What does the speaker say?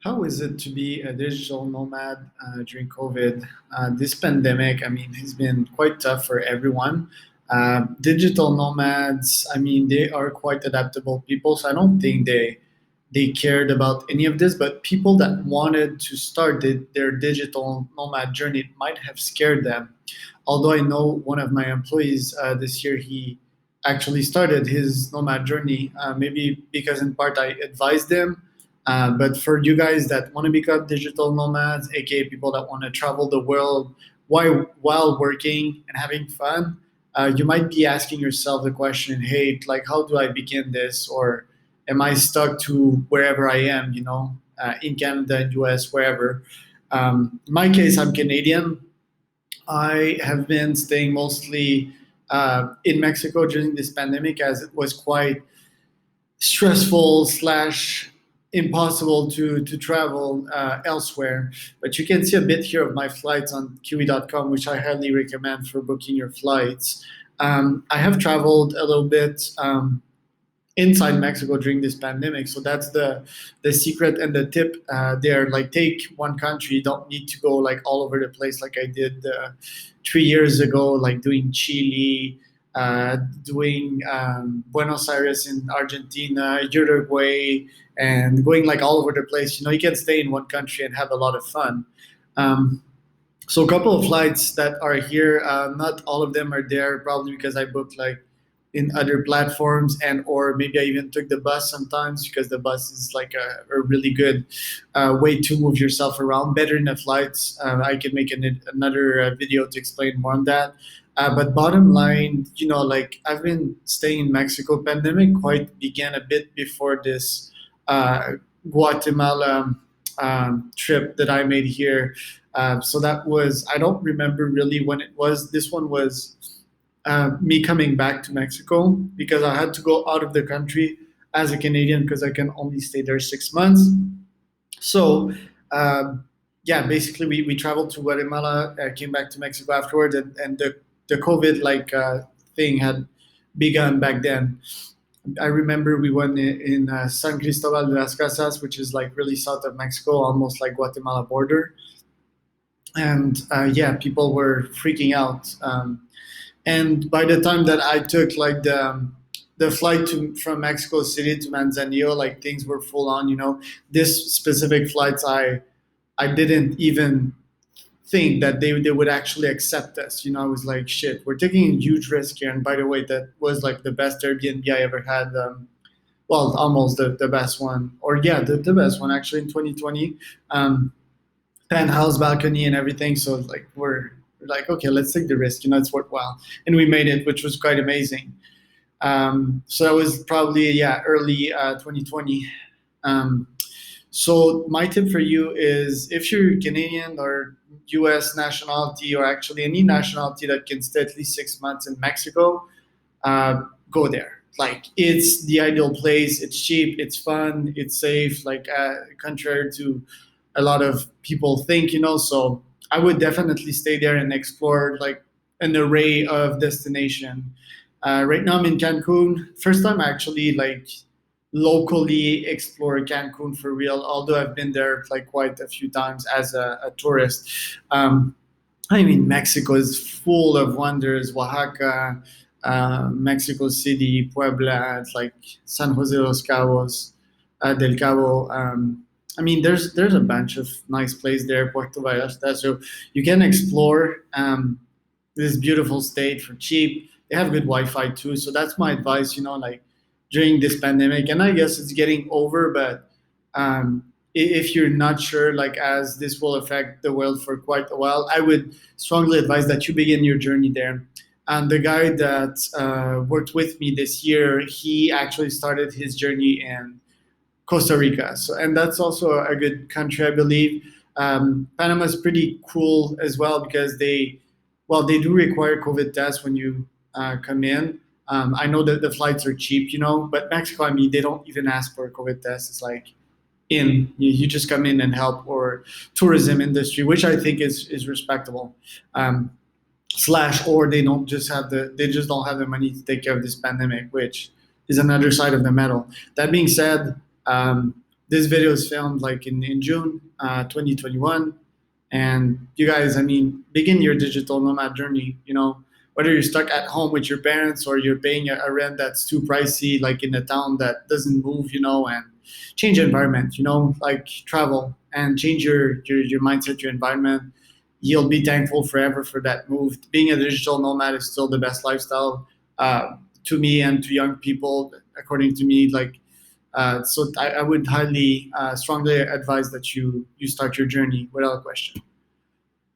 How is it to be a digital nomad during COVID? This pandemic, has been quite tough for everyone. Digital nomads, they are quite adaptable people, so I don't think they cared about any of this. But people that wanted to start their digital nomad journey, it might have scared them. Although I know one of my employees this year, he actually started his nomad journey, maybe because in part I advised him, but for you guys that want to become digital nomads, aka people that want to travel the world while working and having fun, you might be asking yourself the question, hey, like, how do I begin this? Or am I stuck to wherever I am, in Canada, US, wherever? In my case, I'm Canadian. I have been staying mostly in Mexico during this pandemic as it was quite stressful slash impossible to travel elsewhere. But you can see a bit here of my flights on kiwi.com, which I highly recommend for booking your flights. I have traveled a little bit inside Mexico during this pandemic. So that's the secret and the tip there. Like, take one country. You don't need to go like all over the place like I did 3 years ago, like doing Chile, doing Buenos Aires in Argentina, Uruguay, and going like all over the place. You can stay in one country and have a lot of fun. Um, so a couple of flights that are here, not all of them are there, probably because I booked like in other platforms, and or maybe I even took the bus sometimes because the bus is like a really good way to move yourself around, better than the flights. I can make another video to explain more on that. But bottom line, like, I've been staying in Mexico. Pandemic quite began a bit before this uh, Guatemala trip that I made here. So that was, I don't remember really when it was. This one was me coming back to Mexico because I had to go out of the country as a Canadian because I can only stay there 6 months. So, yeah, basically we traveled to Guatemala, came back to Mexico afterwards, and the COVID like thing had begun back then. I remember we went in San Cristobal de las Casas, which is like really south of Mexico, almost like Guatemala border. And yeah, people were freaking out. And by the time that I took like the flight from Mexico City to Manzanillo, like things were full on. This specific flights, I didn't even think that they would actually accept us. I was like, shit, we're taking a huge risk here. And by the way, that was like the best Airbnb I ever had. Well, almost the best one, or yeah, the best one actually in 2020. Um, Penthouse balcony and everything. So like we're like, okay, let's take the risk. It's worthwhile, and we made it, which was quite amazing. So that was probably, yeah, early 2020. Um, so my tip for you is, if you're Canadian or U.S. nationality, or actually any nationality that can stay at least 6 months in Mexico, go there. Like, it's the ideal place. It's cheap. It's fun. It's safe. Like, contrary to a lot of people think. So I would definitely stay there and explore like an array of destination. Right now I'm in Cancun. First time I actually like locally explore Cancun for real. Although I've been there like quite a few times as a tourist. Um, Mexico is full of wonders. Oaxaca, Mexico City, Puebla, it's like San Jose de los Cabos, del Cabo. There's a bunch of nice places there, Puerto Vallarta. So you can explore this beautiful state for cheap. They have good Wi-Fi too. So that's my advice. Like, during this pandemic, and I guess it's getting over, but if you're not sure, like, as this will affect the world for quite a while, I would strongly advise that you begin your journey there. And the guy that worked with me this year, he actually started his journey in Costa Rica. So, and that's also a good country, I believe. Panama is pretty cool as well because they do require COVID tests when you come in. I know that the flights are cheap, but Mexico, they don't even ask for a COVID test. It's like, you just come in and help, or tourism industry, which I think is respectable. Um, Slash, or they just don't have the money to take care of this pandemic, which is another side of the medal. That being said, This video is filmed like in June 2021. And you guys, I mean, begin your digital nomad journey. Whether you're stuck at home with your parents or you're paying a rent that's too pricey, like in a town that doesn't move, and change your environment, like travel and change your mindset, your environment. You'll be thankful forever for that move. Being a digital nomad is still the best lifestyle to me and to young people, according to me. So I would highly, strongly advise that you start your journey without a question.